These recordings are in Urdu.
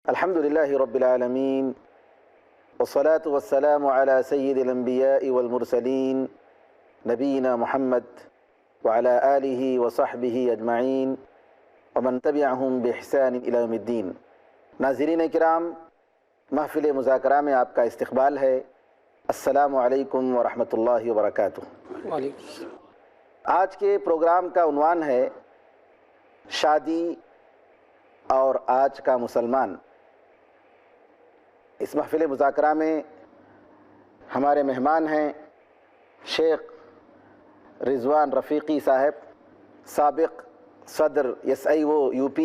الحمدللہ رب العالمین والصلاة والسلام علی سید الانبیاء والمرسلین نبینا محمد وعلی آلہ وصحبہ اجمعین ومن تبعہم بإحسان الی یوم الدین۔ ناظرین کرام، محفل مذاکرہ میں آپ کا استقبال ہے۔ السلام علیکم ورحمۃ اللہ وبرکاتہ۔ وعلیکم السلام۔ آج کے پروگرام کا عنوان ہے شادی اور آج کا مسلمان۔ اس محفل مذاکرہ میں ہمارے مہمان ہیں شیخ رضوان رفیقی صاحب، سابق صدر SIO UP،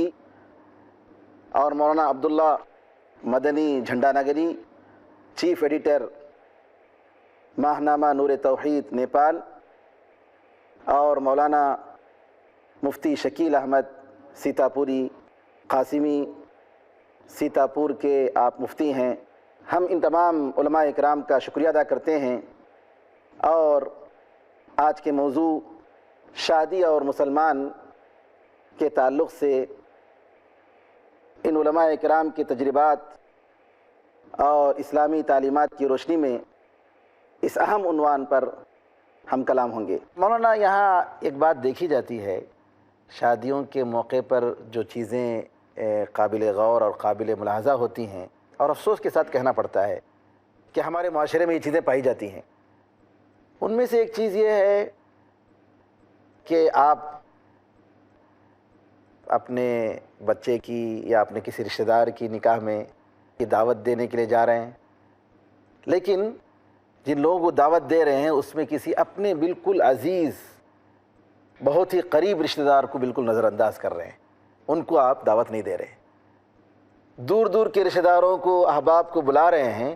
اور مولانا عبداللہ مدنی جھنڈا نگری، چیف ایڈیٹر ماہنامہ نور توحید نیپال، اور مولانا مفتی شکیل احمد سیتاپوری قاسمی، سیتاپور کے آپ مفتی ہیں۔ ہم ان تمام علماء اکرام کا شکریہ ادا کرتے ہیں، اور آج کے موضوع شادی اور مسلمان کے تعلق سے ان علماء اکرام کے تجربات اور اسلامی تعلیمات کی روشنی میں اس اہم عنوان پر ہم کلام ہوں گے۔ مولانا، یہاں ایک بات دیکھی جاتی ہے، شادیوں کے موقع پر جو چیزیں قابل غور اور قابل ملاحظہ ہوتی ہیں، اور افسوس کے ساتھ کہنا پڑتا ہے کہ ہمارے معاشرے میں یہ چیزیں پائی جاتی ہیں، ان میں سے ایک چیز یہ ہے کہ آپ اپنے بچے کی یا اپنے کسی رشتہ دار کی نکاح میں کی دعوت دینے کے لیے جا رہے ہیں، لیکن جن لوگوں کو دعوت دے رہے ہیں اس میں کسی اپنے بالکل عزیز بہت ہی قریب رشتہ دار کو بالکل نظر انداز کر رہے ہیں، ان کو آپ دعوت نہیں دے رہے۔ دور دور کے رشتہ داروں کو، احباب کو بلا رہے ہیں،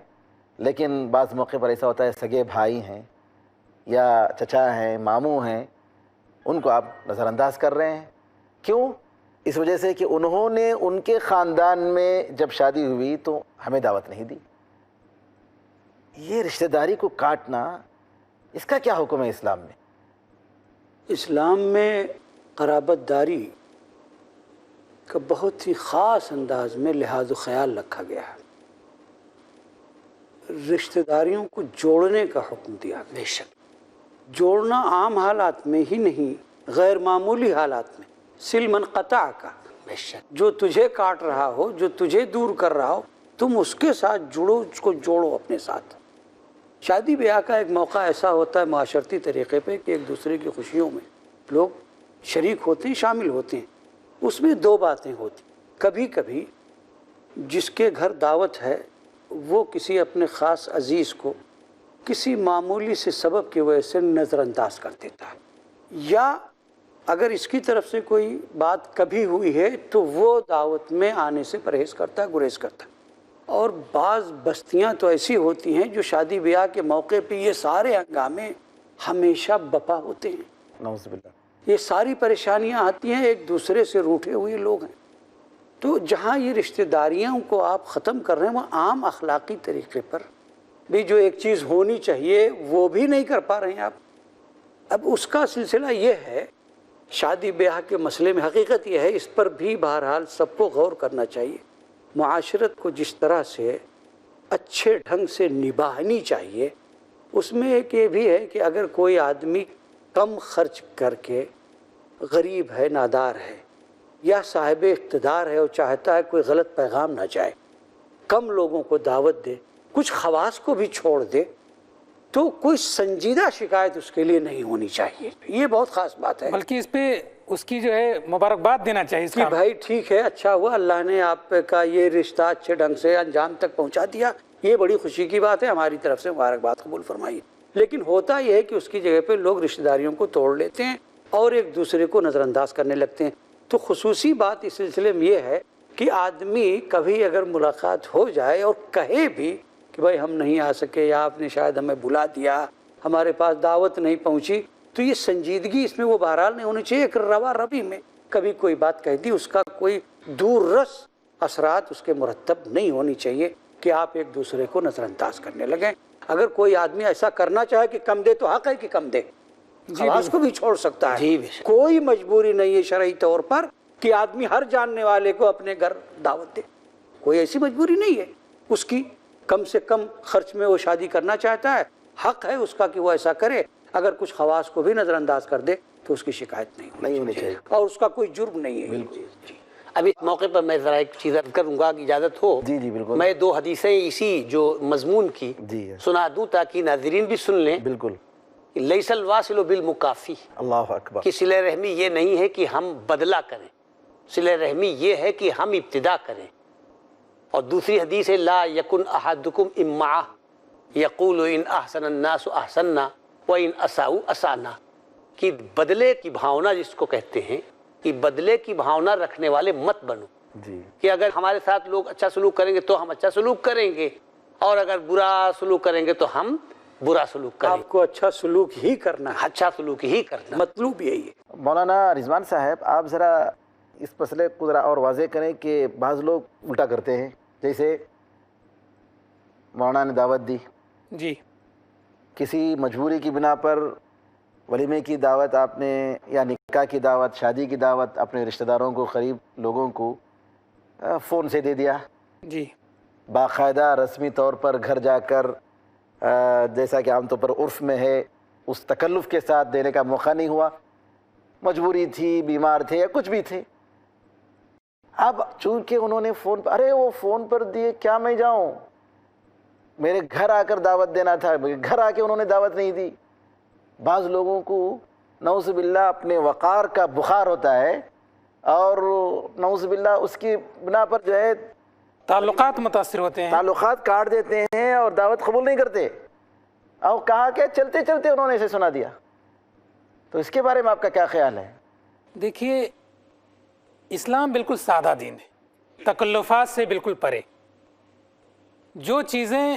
لیکن بعض موقع پر ایسا ہوتا ہے سگے بھائی ہیں یا چچا ہیں، ماموں ہیں، ان کو آپ نظر انداز کر رہے ہیں۔ کیوں؟ اس وجہ سے کہ انہوں نے ان کے خاندان میں جب شادی ہوئی تو ہمیں دعوت نہیں دی۔ یہ رشتہ داری کو کاٹنا، اس کا کیا حکم ہے اسلام میں؟ اسلام میں قرابت داری کا بہت ہی خاص انداز میں لحاظ و خیال رکھا گیا ہے۔ رشتہ داریوں کو جوڑنے کا حکم دیا گیا۔ بے شک جوڑنا عام حالات میں ہی نہیں، غیر معمولی حالات میں، سل من قطع کا۔ بے شک جو تجھے کاٹ رہا ہو، جو تجھے دور کر رہا ہو، تم اس کے ساتھ جڑو، اس کو جوڑو اپنے ساتھ۔ شادی بیاہ کا ایک موقع ایسا ہوتا ہے معاشرتی طریقے پہ کہ ایک دوسرے کی خوشیوں میں لوگ شریک ہوتے ہیں، شامل ہوتے ہیں۔ اس میں دو باتیں ہوتی، کبھی کبھی جس کے گھر دعوت ہے وہ کسی اپنے خاص عزیز کو کسی معمولی سے سبب کی وجہ سے نظر انداز کر دیتا ہے، یا اگر اس کی طرف سے کوئی بات کبھی ہوئی ہے تو وہ دعوت میں آنے سے پرہیز کرتا ہے، گریز کرتا ہے۔ اور بعض بستیاں تو ایسی ہوتی ہیں جو شادی بیاہ کے موقع پہ یہ سارے ہنگامے ہمیشہ بپا ہوتے ہیں۔ نعوذ باللہ۔ یہ ساری پریشانیاں آتی ہیں، ایک دوسرے سے روٹھے ہوئے لوگ ہیں۔ تو جہاں یہ رشتہ داریوں کو آپ ختم کر رہے ہیں، وہ عام اخلاقی طریقے پر بھی جو ایک چیز ہونی چاہیے وہ بھی نہیں کر پا رہے ہیں آپ۔ اب اس کا سلسلہ یہ ہے، شادی بیاہ کے مسئلے میں حقیقت یہ ہے، اس پر بھی بہرحال سب کو غور کرنا چاہیے۔ معاشرت کو جس طرح سے اچھے ڈھنگ سے نبھانی چاہیے، اس میں ایک یہ بھی ہے کہ اگر کوئی آدمی کم خرچ کر کے غریب ہے، نادار ہے، یا صاحب اقتدار ہے اور چاہتا ہے کوئی غلط پیغام نہ جائے، کم لوگوں کو دعوت دے، کچھ خواص کو بھی چھوڑ دے، تو کوئی سنجیدہ شکایت اس کے لیے نہیں ہونی چاہیے۔ یہ بہت خاص بات ہے۔ بلکہ اس پہ اس کی جو ہے مبارکباد دینا چاہیے اس کہ کا. بھائی ٹھیک ہے، اچھا ہوا اللہ نے آپ کا یہ رشتہ اچھے ڈھنگ سے انجام تک پہنچا دیا، یہ بڑی خوشی کی بات ہے، ہماری طرف سے مبارکباد قبول فرمائیے. لیکن ہوتا یہ ہے کہ اس کی جگہ پہ لوگ رشتہ داریوں کو توڑ لیتے ہیں اور ایک دوسرے کو نظر انداز کرنے لگتے ہیں. تو خصوصی بات اس سلسلے میں یہ ہے کہ آدمی کبھی اگر ملاقات ہو جائے اور کہے بھی کہ بھائی ہم نہیں آ سکے یا آپ نے شاید ہمیں بلا دیا، ہمارے پاس دعوت نہیں پہنچی، تو یہ سنجیدگی اس میں وہ بہرحال نہیں ہونی چاہیے. ایک روا روی میں کبھی کوئی بات کہہ دی، اس کا کوئی دور رس اثرات اس کے مرتب نہیں ہونی چاہیے کہ آپ ایک دوسرے کو نظر انداز کرنے لگیں. اگر کوئی آدمی ایسا کرنا چاہے کہ کم دے تو حق ہے کہ کم دے، خواص کو بھی چھوڑ سکتا ہے. کوئی مجبوری نہیں ہے شرعی طور پر کہ آدمی ہر جاننے والے کو اپنے گھر دعوت دے، کوئی ایسی مجبوری نہیں ہے اس کی. کم سے کم خرچ میں وہ شادی کرنا چاہتا ہے، حق ہے اس کا کہ وہ ایسا کرے. اگر کچھ خواص کو بھی نظر انداز کر دے تو اس کی شکایت نہیں ہونی چاہیے اور اس کا کوئی جرم نہیں ہے. ابھی اس موقع پر میں ذرا ایک چیز عرض کروں گا کہ اجازت ہو. جی جی بالکل. میں 2 حدیثیں اسی جو مضمون کی سنا دوں تاکہ ناظرین بھی سن لیں. بالکل. لیس الواصل بالمکافی، اللہ اکبر، کہ صلہ رحمی یہ نہیں ہے کہ ہم بدلہ کریں، صلہ رحمی یہ ہے کہ ہم ابتدا کریں. اور دوسری حدیث ہے لا یکن احدکم امعہ یقول ان احسن الناس احسننا وان اساؤوا اسانا، کہ بدلے کی بھاونا جس کو کہتے ہیں کہ بدلے کی بھاونا رکھنے والے مت بنو. جی. کہ اگر ہمارے ساتھ لوگ اچھا سلوک کریں گے تو ہم اچھا سلوک کریں گے، اور اگر برا سلوک کریں گے تو ہم برا سلوک کریں گے. آپ کو اچھا سلوک ہی کرنا ہے، اچھا سلوک ہی کرنا مطلوب یہی ہے. مولانا رضوان صاحب، آپ ذرا اس مسئلے کو ذرا اور واضح کریں کہ بعض لوگ الٹا کرتے ہیں. جیسے مولانا نے دعوت دی، جی کسی مجبوری کی بنا پر ولیمے کی دعوت آپ نے یا نکاح کی دعوت، شادی کی دعوت اپنے رشتہ داروں کو، قریب لوگوں کو فون سے دے دیا. جی باقاعدہ رسمی طور پر گھر جا کر جیسا کہ عام طور پر عرف میں ہے اس تکلف کے ساتھ دینے کا موقع نہیں ہوا، مجبوری تھی، بیمار تھے یا کچھ بھی تھے. اب چونکہ انہوں نے فون پر، ارے وہ فون پر دیے کیا میں جاؤں، میرے گھر آ کر دعوت دینا تھا، گھر آ کے انہوں نے دعوت نہیں دی. بعض لوگوں کو نعوذ باللہ اپنے وقار کا بخار ہوتا ہے اور نعوذ باللہ اس کی بنا پر جو ہے تعلقات متاثر ہوتے ہیں، تعلقات کاٹ دیتے ہیں اور دعوت قبول نہیں کرتے. اور کہا کہ چلتے چلتے انہوں نے اسے سنا دیا. تو اس کے بارے میں آپ کا کیا خیال ہے؟ دیکھیے اسلام بالکل سادہ دین ہے، تکلفات سے بالکل پرے. جو چیزیں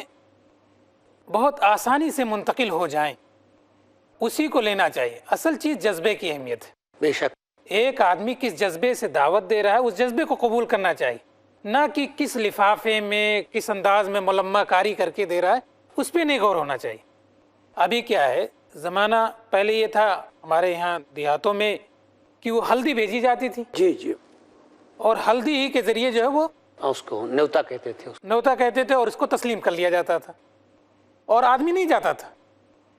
بہت آسانی سے منتقل ہو جائیں اسی کو لینا چاہیے. اصل چیز جذبے کی اہمیت ہے. بے شک ایک آدمی کس جذبے سے دعوت دے رہا ہے اس جذبے کو قبول کرنا چاہیے، نہ کہ کس لفافے میں کس انداز میں ملمہ کاری کر کے دے رہا ہے اس پہ نہیں غور ہونا چاہیے. ابھی کیا ہے، زمانہ پہلے یہ تھا ہمارے یہاں دیہاتوں میں کہ وہ ہلدی بھیجی جاتی تھی، جی جی، اور ہلدی ہی کے ذریعے جو ہے وہ اس کو نیوتا کہتے تھے. نوتا کہتے تھے اور اس کو تسلیم کر لیا جاتا تھا. اور آدمی نہیں جاتا تھا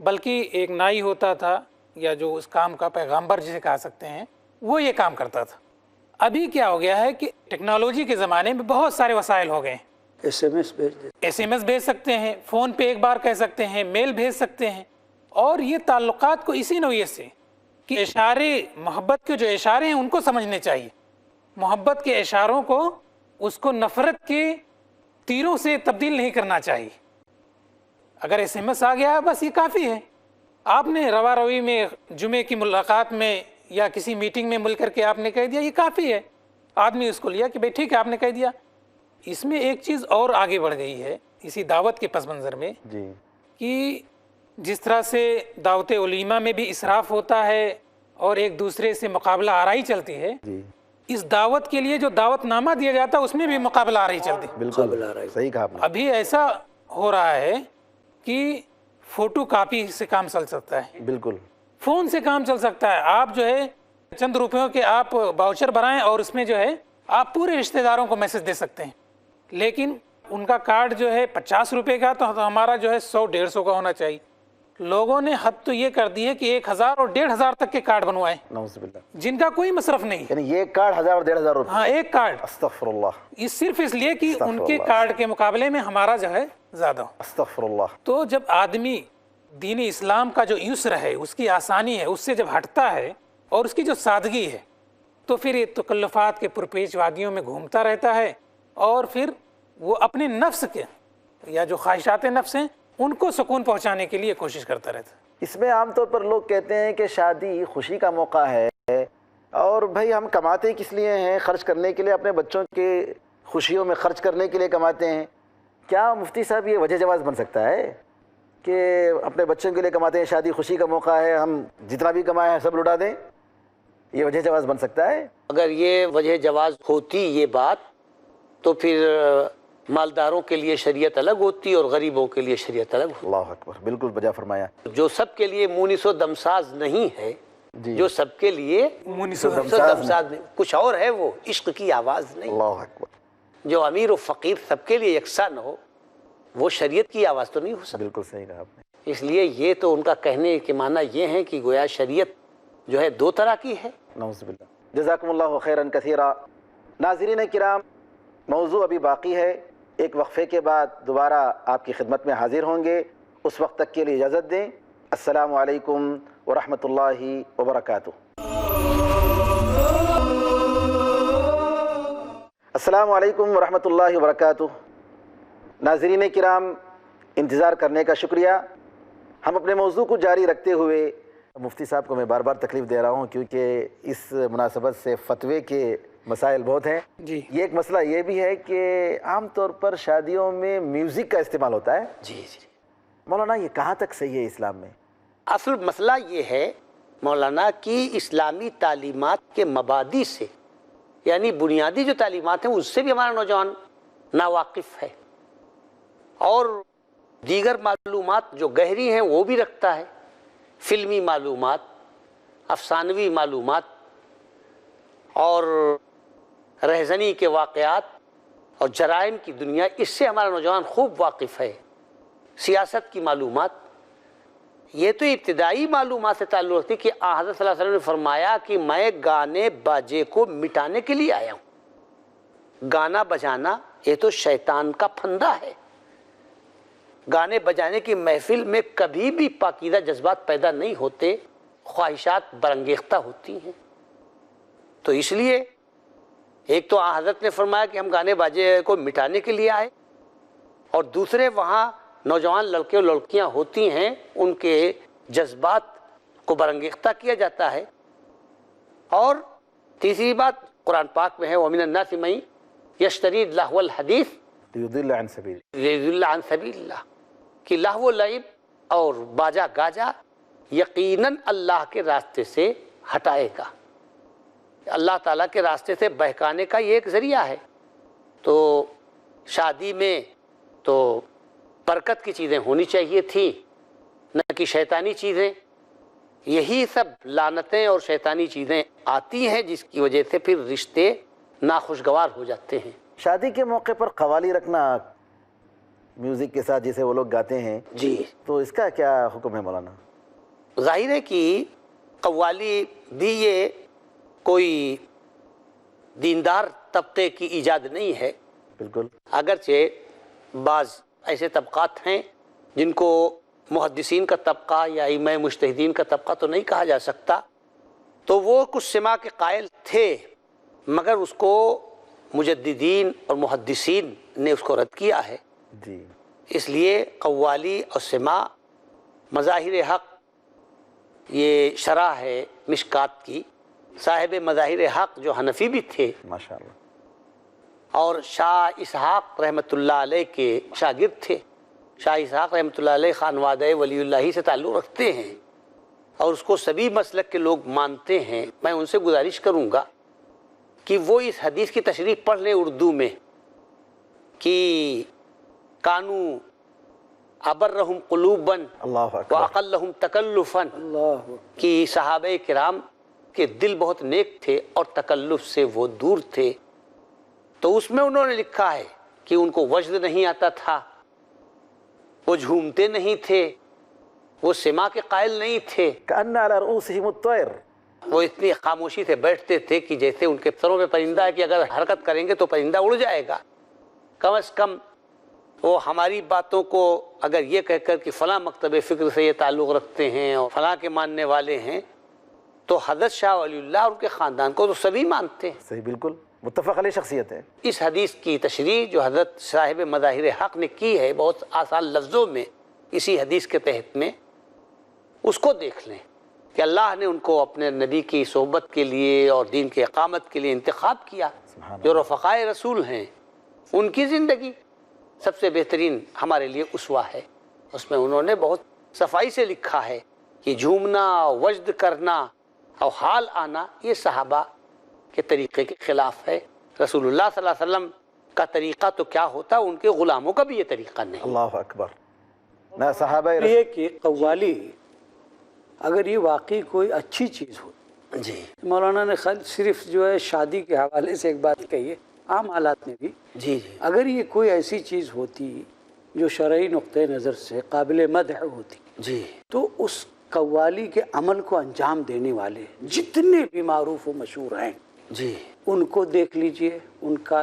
بلکہ ایک نائی ہوتا تھا یا جو اس کام کا پیغامبر جسے کہا سکتے ہیں وہ یہ کام کرتا تھا. ابھی کیا ہو گیا ہے کہ ٹیکنالوجی کے زمانے میں بہت سارے وسائل ہو گئے ہیں. ایس ایم ایس بھیج دیتے، ایس ایم ایس بھیج سکتے ہیں، فون پہ ایک بار کہہ سکتے ہیں، میل بھیج سکتے ہیں. اور یہ تعلقات کو اسی نوعیت سے کہ اشارے، محبت کے جو اشارے ہیں ان کو سمجھنے چاہیے. محبت کے اشاروں کو اس کو نفرت کے تیروں سے تبدیل نہیں کرنا چاہیے. اگر ایس ایم ایس آ گیا بس یہ کافی ہے. آپ نے روا روی میں جمعے کی ملاقات میں یا کسی میٹنگ میں مل کر کے آپ نے کہہ دیا، یہ کافی ہے. آدمی اس کو لیا کہ بھئی ٹھیک ہے آپ نے کہہ دیا. اس میں ایک چیز اور آگے بڑھ گئی ہے اسی دعوت کے پس منظر میں، جی، کہ جس طرح سے دعوت ولیمہ میں بھی اسراف ہوتا ہے اور ایک دوسرے سے مقابلہ آرائی چلتی ہے، جی اس دعوت کے لیے جو دعوت نامہ دیا جاتا ہے اس میں بھی مقابلہ آرائی چلتی ہے. بالکل صحیح کہا آپ نے. ابھی ایسا ہو رہا ہے کہ فوٹو کاپی سے کام چل سکتا ہے، بالکل فون سے کام چل سکتا ہے. آپ جو ہے چند روپیوں کے آپ باؤچر بنائیں اور اس میں جو ہے آپ پورے رشتہ داروں کو میسج دے سکتے ہیں. لیکن ان کا کارڈ جو ہے 50 روپے کا تو ہمارا جو ہے 100-150 کا ہونا چاہیے. لوگوں نے حد تو یہ کر دی ہے کہ 1000 اور 1500 تک کے کارڈ بنوائے نعوذ باللہ، جن کا کوئی مصرف نہیں. یعنی یہ کارڈ 1000 اور 1500 روپے. ہاں ایک کارڈ، استغفر اللہ، اس صرف اس لیے کہ ان کے اللہ. کارڈ کے مقابلے میں ہمارا جو ہے زیادہ ہو. استغفر اللہ. تو جب آدمی دین اسلام کا جو یسر ہے، اس کی آسانی ہے، اس سے جب ہٹتا ہے اور اس کی جو سادگی ہے، تو پھر یہ تکلفات کے پرپیچ وادیوں میں گھومتا رہتا ہے، اور پھر وہ اپنے نفس کے یا جو خواہشات نفس ہیں ان کو سکون پہنچانے کے لیے کوشش کرتا رہتا ہے۔ اس میں عام طور پر لوگ کہتے ہیں کہ شادی خوشی کا موقع ہے، اور بھائی ہم کماتے کس لیے ہیں؟ خرچ کرنے کے لیے، اپنے بچوں کے خوشیوں میں خرچ کرنے کے لیے کماتے ہیں۔ کیا مفتی صاحب یہ وجہ جواز بن سکتا ہے کہ اپنے بچوں کے لیے کماتے ہیں، شادی خوشی کا موقع ہے، ہم جتنا بھی کمائیں سب لٹا دیں؟ یہ وجہ جواز بن سکتا ہے؟ اگر یہ وجہ جواز ہوتی یہ بات، تو پھر مالداروں کے لیے شریعت الگ ہوتی اور غریبوں کے لیے شریعت الگ ہوتی۔ اللہ اکبر، بالکل بجا فرمایا۔ جو سب کے لیے مونس و دمساز نہیں ہے، جی، جو سب کے لیے مونس و مونس و دمساز نہیں، کچھ اور ہے، وہ عشق کی آواز نہیں۔ اللہ اکبر، جو امیر و فقیر سب کے لیے یکساں نہ ہو، وہ شریعت کی آواز تو نہیں ہو سکتی۔ بالکل صحیح کہا آپ نے۔ اس لیے یہ تو ان کا کہنے کے معنی یہ ہے کہ گویا شریعت جو ہے دو طرح کی ہے۔ نعوذ باللہ۔ جزاکم اللہ خیرا کثیرا۔ ناظرین کرام، موضوع ابھی باقی ہے، ایک وقفے کے بعد دوبارہ آپ کی خدمت میں حاضر ہوں گے، اس وقت تک کے لیے اجازت دیں۔ السلام علیکم ورحمۃ اللہ وبرکاتہ۔ السلام علیکم ورحمۃ اللہ وبرکاتہ۔ ناظرین کرام، انتظار کرنے کا شکریہ۔ ہم اپنے موضوع کو جاری رکھتے ہوئے، مفتی صاحب کو میں بار بار تکلیف دے رہا ہوں کیونکہ اس مناسبت سے فتوے کے مسائل بہت ہیں۔ جی، یہ ایک مسئلہ یہ بھی ہے کہ عام طور پر شادیوں میں میوزک کا استعمال ہوتا ہے۔ جی جی، مولانا یہ کہاں تک صحیح ہے اسلام میں؟ اصل مسئلہ یہ ہے مولانا کہ اسلامی تعلیمات کے مبادی سے، یعنی بنیادی جو تعلیمات ہیں اس سے بھی ہمارا نوجوان ناواقف ہے، اور دیگر معلومات جو گہری ہیں وہ بھی رکھتا ہے، فلمی معلومات، افسانوی معلومات، اور رہزنی کے واقعات اور جرائم کی دنیا، اس سے ہمارا نوجوان خوب واقف ہے۔ سیاست کی معلومات، یہ تو ابتدائی معلومات سے تعلق رکھتی کہ حضرت صلی اللہ علیہ وسلم نے فرمایا کہ میں گانے باجے کو مٹانے کے لیے آیا ہوں۔ گانا بجانا یہ تو شیطان کا پھندا ہے۔ گانے بجانے کی محفل میں کبھی بھی پاکیزہ جذبات پیدا نہیں ہوتے، خواہشات برانگیختہ ہوتی ہیں۔ تو اس لیے ایک تو حضرت نے فرمایا کہ ہم گانے باجے کو مٹانے کے لیے آئے، اور دوسرے وہاں نوجوان لڑکے اور لڑکیاں ہوتی ہیں، ان کے جذبات کو برانگیختہ کیا جاتا ہے۔ اور تیسری بات قرآن پاک میں ہے وَمِنَ النَّاسِ مَن یشتری لہو الحدیث لیضل عن سبیل، لیضل عن سبیل اللہ، کہ لہو و لعب اور باجا گاجا یقیناً اللہ کے راستے سے ہٹائے گا، اللہ تعالیٰ کے راستے سے بہکانے کا یہ ایک ذریعہ ہے۔ تو شادی میں تو برکت کی چیزیں ہونی چاہیے تھی، نہ کہ شیطانی چیزیں۔ یہی سب لعنتیں اور شیطانی چیزیں آتی ہیں جس کی وجہ سے پھر رشتے ناخوشگوار ہو جاتے ہیں۔ شادی کے موقع پر قوالی رکھنا میوزک کے ساتھ جسے وہ لوگ گاتے ہیں، جی، تو اس کا کیا حکم ہے مولانا؟ ظاہر ہے کہ قوالی بھی یہ کوئی دیندار طبقے کی ایجاد نہیں ہے، بالکل، اگرچہ بعض ایسے طبقات ہیں جن کو محدثین کا طبقہ یا ائمہ مجتہدین کا طبقہ تو نہیں کہا جا سکتا، تو وہ کچھ سماع کے قائل تھے، مگر اس کو مجددین اور محدثین نے اس کو رد کیا ہے۔ جی، اس لیے قوالی اور سماع مظاہر حق، یہ شرح ہے مشکات کی، صاحب مظاہر حق جو حنفی بھی تھے ماشاءاللہ، اور شاہ اسحاق رحمۃ اللہ علیہ کے شاگرد تھے۔ شاہ اسحاق رحمۃ اللہ علیہ خانوادہ ولی اللہ سے تعلق رکھتے ہیں، اور اس کو سبھی مسلک کے لوگ مانتے ہیں۔ میں ان سے گزارش کروں گا کہ وہ اس حدیث کی تشریح پڑھ لیں اردو میں کہ کانو ابرہم قلوبا اللہ اکبر، واقلہم تکلفا، اللہ کہ صحابہ کرام کے دل بہت نیک تھے اور تکلف سے وہ دور تھے۔ تو اس میں انہوں نے لکھا ہے کہ ان کو وجد نہیں آتا تھا، وہ جھومتے نہیں تھے، وہ سماع کے قائل نہیں تھے، کأن علی رؤوسہم الطیر، وہ اتنی خاموشی سے بیٹھتے تھے کہ جیسے ان کے سروں پہ پرندہ ہے کہ اگر حرکت کریں گے تو پرندہ اڑ جائے گا۔ کم از کم وہ ہماری باتوں کو اگر یہ کہہ کر کہ فلاں مکتب فکر سے یہ تعلق رکھتے ہیں اور فلاں کے ماننے والے ہیں، تو حضرت شاہ ولی اللہ اور ان کے خاندان کو تو سبھی مانتے ہیں. صحیح، بالکل متفق علیہ شخصیت ہے. اس حدیث کی تشریح جو حضرت صاحب مظاہر حق نے کی ہے بہت آسان لفظوں میں اسی حدیث کے تحت میں، اس کو دیکھ لیں کہ اللہ نے ان کو اپنے نبی کی صحبت کے لیے اور دین کی اقامت کے لیے انتخاب کیا. جو رفقائے رسول ہیں ان کی زندگی سب سے بہترین ہمارے لیے اسوہ ہے. اس میں انہوں نے بہت صفائی سے لکھا ہے کہ جھومنا، وجد کرنا اور حال آنا یہ صحابہ کے طریقے کے خلاف ہے. رسول اللہ صلی اللہ علیہ وسلم کا طریقہ تو کیا ہوتا، ان کے غلاموں کا بھی یہ طریقہ نہیں. اللہ اکبر. نہ صحابہ یہ کہ قوالی اگر یہ واقعی کوئی اچھی چیز ہو، جی مولانا نے صرف جو ہے شادی کے حوالے سے ایک بات کہی ہے، عام حالات میں بھی جی جی اگر یہ کوئی ایسی چیز ہوتی جو شرعی نقطۂ نظر سے قابل مدح ہوتی جی تو اس قوالی کے عمل کو انجام دینے والے جتنے بھی معروف و مشہور ہیں جی ان کو دیکھ لیجئے، ان کا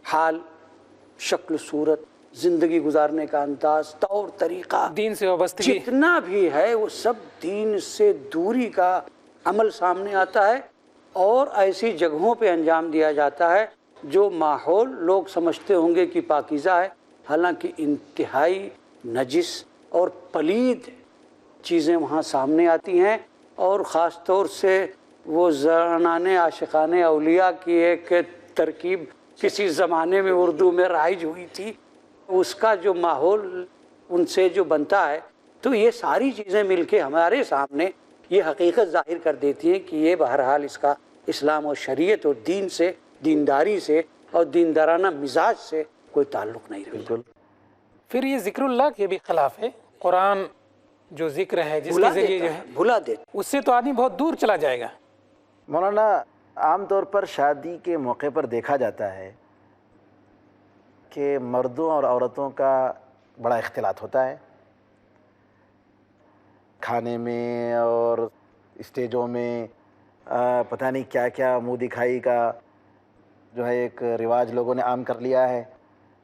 حال، شکل، صورت، زندگی گزارنے کا انداز، طور طریقہ، دین سے وابستگی جتنا بھی ہے وہ سب دین سے دوری کا عمل سامنے آتا ہے اور ایسی جگہوں پہ انجام دیا جاتا ہے جو ماحول لوگ سمجھتے ہوں گے کہ پاکیزہ ہے، حالانکہ انتہائی نجس اور پلید چیزیں وہاں سامنے آتی ہیں. اور خاص طور سے وہ زنانے عاشقانے اولیاء کی ایک ترکیب کسی زمانے میں اردو میں رائج ہوئی تھی، اس کا جو ماحول ان سے جو بنتا ہے، تو یہ ساری چیزیں مل کے ہمارے سامنے یہ حقیقت ظاہر کر دیتی ہیں کہ یہ بہرحال اس کا اسلام اور شریعت اور دین سے، دینداری سے اور دیندارانہ مزاج سے کوئی تعلق نہیں رہتا. بالکل. پھر یہ ذکر اللہ کے بھی خلاف ہے. قرآن جو ذکر ہے جس کے ذریعے جو ہے بھلا دیتا اس سے تو آدمی بہت دور چلا جائے گا. مولانا عام طور پر شادی کے موقع پر دیکھا جاتا ہے کہ مردوں اور عورتوں کا بڑا اختلاط ہوتا ہے کھانے میں اور اسٹیجوں میں. پتہ نہیں کیا کیا منہ دکھائی کا جو ہے ایک رواج لوگوں نے عام کر لیا ہے،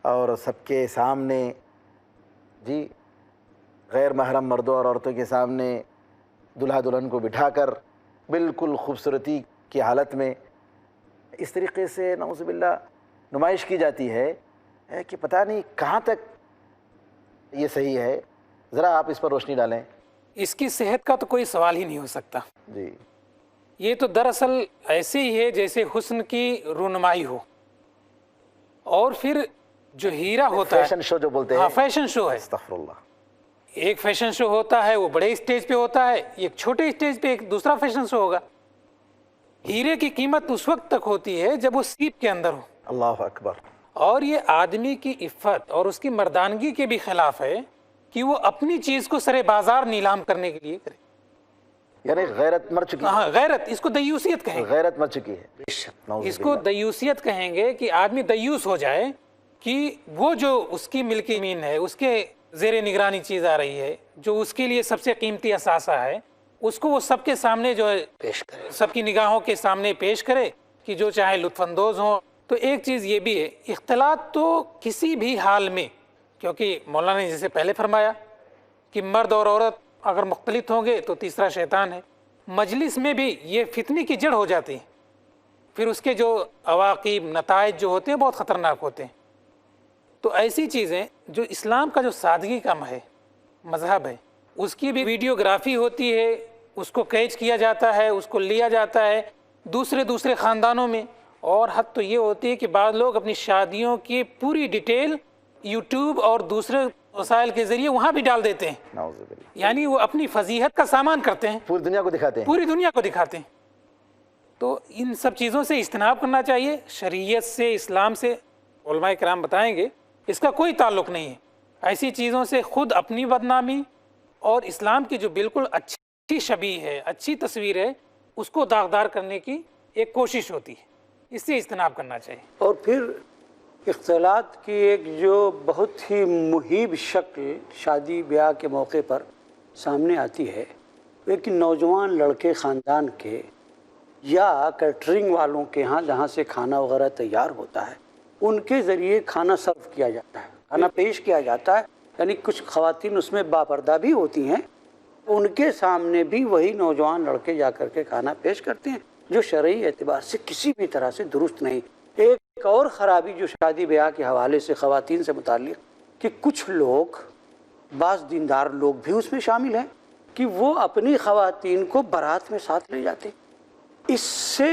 اور سب کے سامنے جی غیر محرم مردوں اور عورتوں کے سامنے دلہا دلہن کو بٹھا کر بالکل خوبصورتی کی حالت میں اس طریقے سے نعوذ باللہ نمائش کی جاتی ہے کہ پتہ نہیں کہاں تک یہ صحیح ہے. ذرا آپ اس پر روشنی ڈالیں. اس کی صحت کا تو کوئی سوال ہی نہیں ہو سکتا. جی یہ تو دراصل ایسے ہی ہے جیسے حسن کی رونمائی ہو، اور پھر جو ہیرا ہوتا ہے، فیشن شو جو بولتے ہاں ہیں، فیشن شو ہے. استغفر اللہ. ایک فیشن شو ہوتا ہے وہ بڑے اسٹیج پہ ہوتا ہے، ایک چھوٹے اسٹیج پہ ایک دوسرا فیشن شو ہوگا. ہیرے کی قیمت اس وقت تک ہوتی ہے جب وہ سیپ کے اندر ہو. اللہ اکبر. اور یہ آدمی کی عفت اور اس کی مردانگی کے بھی خلاف ہے کہ وہ اپنی چیز کو سرے بازار نیلام کرنے کے لیے کرے. یعنی غیرت مر چکی ہے. ہاں غیرت، اس کو دیوسیت کہیں گے. غیرت مر چکی ہے. نعوذ اس کو دیوسیت کہیں گے کہ آدمی دیوس ہو جائے کہ وہ جو اس کی ملکی زمین ہے، اس کے زیر نگرانی چیز آ رہی ہے، جو اس کے لیے سب سے قیمتی اثاثہ ہے، اس کو وہ سب کے سامنے جو ہے پیش کرے. سب کی نگاہوں کے سامنے پیش کرے کہ جو چاہے لطف اندوز ہوں. تو ایک چیز یہ بھی ہے، اختلاط تو کسی بھی حال میں، کیونکہ مولانا نے جیسے پہلے فرمایا کہ مرد اور عورت اگر مختلف ہوں گے تو تیسرا شیطان ہے. مجلس میں بھی یہ فتنے کی جڑ ہو جاتی ہے، پھر اس کے جو عواقب نتائج جو ہوتے ہیں بہت خطرناک ہوتے ہیں. تو ایسی چیزیں جو اسلام کا جو سادگی کا مذہب ہے، اس کی بھی ویڈیوگرافی ہوتی ہے، اس کو کیچ کیا جاتا ہے، اس کو لیا جاتا ہے دوسرے خاندانوں میں. اور حد تو یہ ہوتی ہے کہ بعض لوگ اپنی شادیوں کی پوری ڈیٹیل یوٹیوب اور دوسرے وسائل کے ذریعے وہاں بھی ڈال دیتے ہیں. نعوذ باللہ. یعنی وہ اپنی فضیحت کا سامان کرتے ہیں، پوری دنیا کو دکھاتے ہیں. پوری دنیا کو دکھاتے ہیں. تو ان سب چیزوں سے اجتناب کرنا چاہیے. شریعت سے، اسلام سے علماء کرام بتائیں گے اس کا کوئی تعلق نہیں ہے. ایسی چیزوں سے خود اپنی بدنامی اور اسلام کی جو بالکل اچھی شبیہ ہے، اچھی تصویر ہے، اس کو داغدار کرنے کی ایک کوشش ہوتی ہے. اس سے اجتناب کرنا چاہیے. اور پھر اختلاط کی ایک جو بہت ہی مہیب شکل شادی بیاہ کے موقع پر سامنے آتی ہے، ایک نوجوان لڑکے خاندان کے یا کیٹرنگ والوں کے ہاں جہاں سے کھانا وغیرہ تیار ہوتا ہے، ان کے ذریعے کھانا سرو کیا جاتا ہے، کھانا پیش کیا جاتا ہے. یعنی کچھ خواتین اس میں باپردہ بھی ہوتی ہیں ان کے سامنے بھی وہی نوجوان لڑکے جا کر کے کھانا پیش کرتے ہیں جو شرعی اعتبار سے کسی بھی طرح سے درست نہیں۔ ایک اور خرابی جو شادی بیاہ کے حوالے سے خواتین سے متعلق کہ کچھ لوگ، بعض دیندار لوگ بھی اس میں شامل ہیں کہ وہ اپنی خواتین کو بارات میں ساتھ لے جاتے ہیں۔ اس سے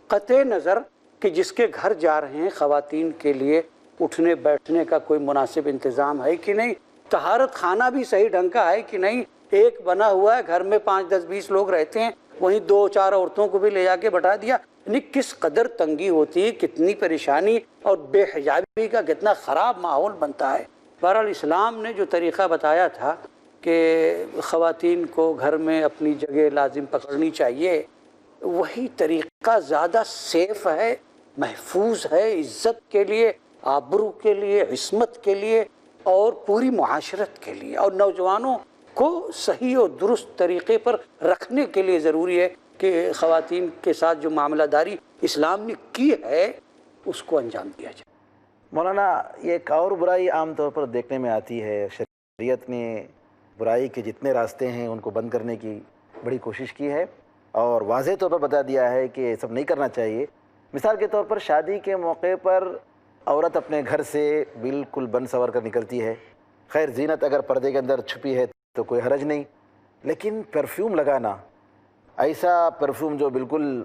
قطع نظر کہ جس کے گھر جا رہے ہیں خواتین کے لیے اٹھنے بیٹھنے کا کوئی مناسب انتظام ہے کہ نہیں، طہارت خانہ بھی صحیح ڈھنگ کا ہے کہ نہیں، ایک بنا ہوا ہے، گھر میں 5 10 20 لوگ رہتے ہیں، وہیں 2 4 عورتوں کو بھی لے جا کے بٹھا دیا، یعنی کس قدر تنگی ہوتی ہے، کتنی پریشانی اور بے حجابی کا کتنا خراب ماحول بنتا ہے۔ بہرحال اسلام نے جو طریقہ بتایا تھا کہ خواتین کو گھر میں اپنی جگہ لازم پکڑنی چاہیے، وہی طریقہ زیادہ سیف ہے، محفوظ ہے، عزت کے لیے، آبرو کے لیے، عصمت کے لیے اور پوری معاشرت کے لیے، اور نوجوانوں کو صحیح اور درست طریقے پر رکھنے کے لیے ضروری ہے کہ خواتین کے ساتھ جو معاملہ داری اسلام نے کی ہے اس کو انجام دیا جائے۔ مولانا، یہ ایک اور برائی عام طور پر دیکھنے میں آتی ہے، شریعت نے برائی کے جتنے راستے ہیں ان کو بند کرنے کی بڑی کوشش کی ہے اور واضح طور پر بتا دیا ہے کہ یہ سب نہیں کرنا چاہیے۔ مثال کے طور پر شادی کے موقع پر عورت اپنے گھر سے بالکل بن سور کر نکلتی ہے، خیر زینت اگر پردے کے اندر چھپی ہے تو کوئی حرج نہیں، لیکن پرفیوم لگانا، ایسا پرفیوم جو بالکل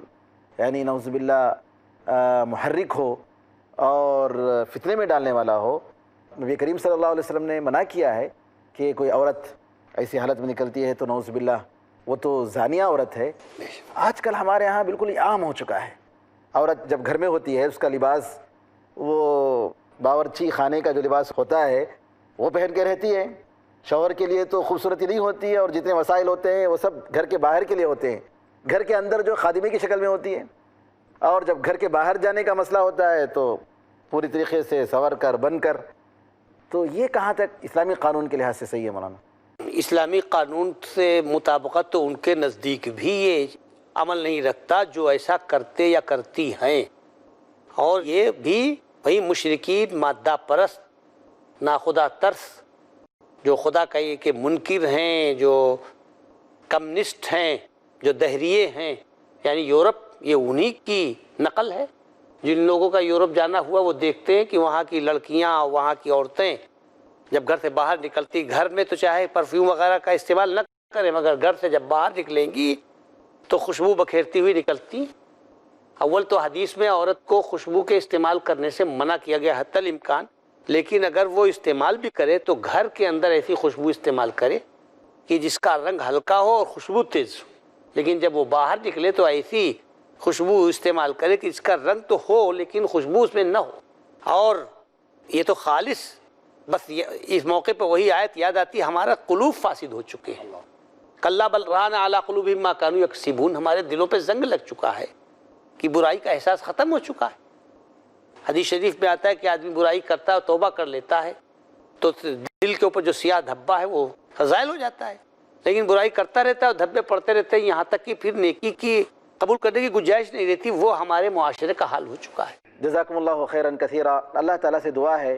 یعنی نعوذ باللہ محرک ہو اور فتنے میں ڈالنے والا ہو، نبی کریم صلی اللہ علیہ وسلم نے منع کیا ہے کہ کوئی عورت ایسی حالت میں نکلتی ہے تو نعوذ باللہ وہ تو زانیہ عورت ہے۔ آج کل ہمارے ہاں بالکل ہی عام ہو چکا ہے، عورت جب گھر میں ہوتی ہے اس کا لباس وہ باورچی خانے کا جو لباس ہوتا ہے وہ پہن کے رہتی ہے، شوہر کے لیے تو خوبصورتی نہیں ہوتی ہے، اور جتنے وسائل ہوتے ہیں وہ سب گھر کے باہر کے لیے ہوتے ہیں، گھر کے اندر جو خادمے کی شکل میں ہوتی ہے، اور جب گھر کے باہر جانے کا مسئلہ ہوتا ہے تو پوری طریقے سے سنور کر بن کر۔ تو یہ کہاں تک اسلامی قانون کے لحاظ سے صحیح ہے مولانا؟ اسلامی قانون سے مطابقت تو ان کے نزدیک بھی یہ عمل نہیں رکھتا جو ایسا کرتے یا کرتی ہیں، اور یہ بھی وہی مشرکین، مادہ پرست، ناخدا ترس، جو خدا کے منکر ہیں، جو کمیونسٹ ہیں، جو دہریے ہیں، یعنی یورپ یہ انہی کی نقل ہے۔ جن لوگوں کا یورپ جانا ہوا وہ دیکھتے ہیں کہ وہاں کی لڑکیاں، وہاں کی عورتیں جب گھر سے باہر نکلتی، گھر میں تو چاہے پرفیوم وغیرہ کا استعمال نہ کریں مگر گھر سے جب باہر نکلیں گی تو خوشبو بکھیرتی ہوئی نکلتی۔ اول تو حدیث میں عورت کو خوشبو کے استعمال کرنے سے منع کیا گیا حتی الامکان، لیکن اگر وہ استعمال بھی کرے تو گھر کے اندر ایسی خوشبو استعمال کرے کہ جس کا رنگ ہلکا ہو اور خوشبو تیز ہو، لیکن جب وہ باہر نکلے تو ایسی خوشبو استعمال کرے کہ اس کا رنگ تو ہو لیکن خوشبو اس میں نہ ہو۔ اور یہ تو خالص بس اس موقع پہ وہی آیت یاد آتی ہے، ہمارا قلوب فاسد ہو چکے ہیں، کلا بل ران علی قلوبہم ما کانوا یکسبون، ہمارے دلوں پہ زنگ لگ چکا ہے کہ برائی کا احساس ختم ہو چکا ہے۔ حدیث شریف میں آتا ہے کہ آدمی برائی کرتا ہے، توبہ کر لیتا ہے تو دل کے اوپر جو سیاہ دھبا ہے وہ زائل ہو جاتا ہے، لیکن برائی کرتا رہتا ہے اور دھبے پڑتے رہتے ہیں یہاں تک کہ پھر نیکی کی قبول کرنے کی گنجائش نہیں رہتی۔ وہ ہمارے معاشرے کا حال ہو چکا ہے۔ جزاکم اللہ خیراً کثیرا۔ اللہ تعالیٰ سے دعا ہے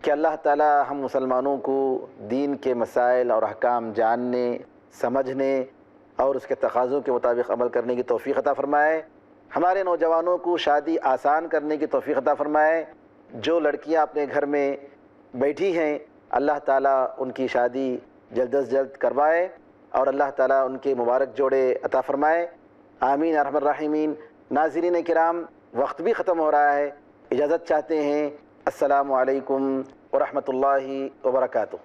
کہ اللہ تعالیٰ ہم مسلمانوں کو دین کے مسائل اور احکام جاننے، سمجھنے اور اس کے تقاضوں کے مطابق عمل کرنے کی توفیق عطا فرمائے۔ ہمارے نوجوانوں کو شادی آسان کرنے کی توفیق عطا فرمائے۔ جو لڑکیاں اپنے گھر میں بیٹھی ہیں اللہ تعالیٰ ان کی شادی جلد از جلد کروائے اور اللہ تعالیٰ ان کے مبارک جوڑے عطا فرمائے، آمین ارحم الراحمین۔ ناظرین کرام، وقت بھی ختم ہو رہا ہے، اجازت چاہتے ہیں۔ السلام علیکم ورحمۃ اللہ وبرکاتہ۔